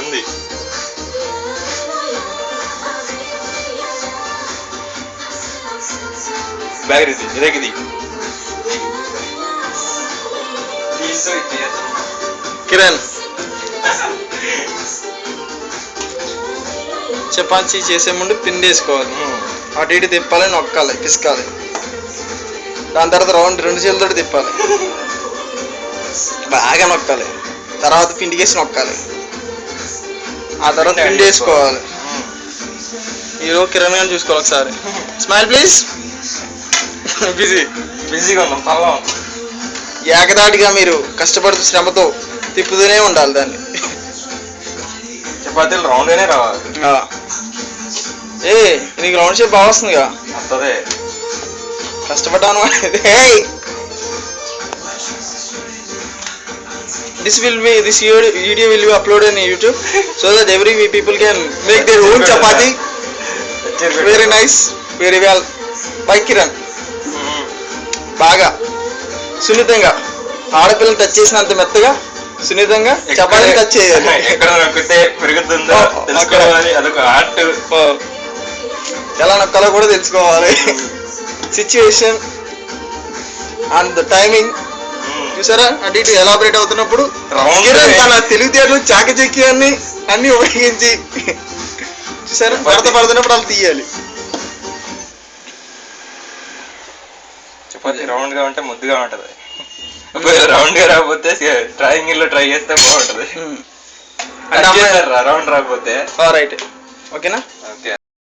ఉంది. బ్యాగ్ రీతి ఇదేకిది కిరణ్ చపాతీ చేసే ముందు పిండి వేసుకోవాలి, అటు ఇటు తిప్పాలి, నొక్కాలి, పిసకాలి. దాని తర్వాత రౌండ్ 2 చేతులతో తిప్పాలి, బాగా నొక్కాలి. తర్వాత పిండి వేసి నొక్కాలి, ఆ తర్వాత పిండి వేసుకోవాలి. ఈరోజు కిరణ్ గారిని చూసుకోవాలి ఒకసారి. Smile please. బిజీగా ఉన్నాం, పనులు. ఏకదాటిగా మీరు కష్టపడుతూ శ్రమతో తిప్పుతూనే ఉండాలి దాన్ని. చపాతీలు రౌండ్ గానే రావాలి. నీకు రౌండ్ షేప్ బాగా వస్తుందిగా. వస్తుంది. కష్టపడ్డాను. This video will be uploaded in YouTube so that every people can make their own chapati. Very nice, very well. Bye Kiran. బాగా సున్నితంగా ఆడపిల్లని టచ్ చేసినంత మెత్తగా సున్నితంగా చపాతీ టచ్ చేయాలి. ఎక్కడ నొక్కితే పెరుగుతుందో తెలుసుకోవాలి, అదొక ఆర్ట్. ఎలా నొక్కాలో కూడా తెలుసుకోవాలి. సిచ్యువేషన్ అండ్ ద టైమింగ్ చూసారా, అటు ఇటు ఎలాబరేట్ అవుతున్నప్పుడు తన తెలివితేటలు చాకచక్కి అన్ని ఉపయోగించి చూసారా పడుతున్నప్పుడు అలా తీయాలి. చపాతీ రౌండ్ గా ఉంటే ముద్దుగా ఉంటది, రౌండ్ గా రాకపోతే ట్రయాంగిల్ లో ట్రై చేస్తే బాగుంటది. రౌండ్ రాకపోతే రైట్. ఓకేనా.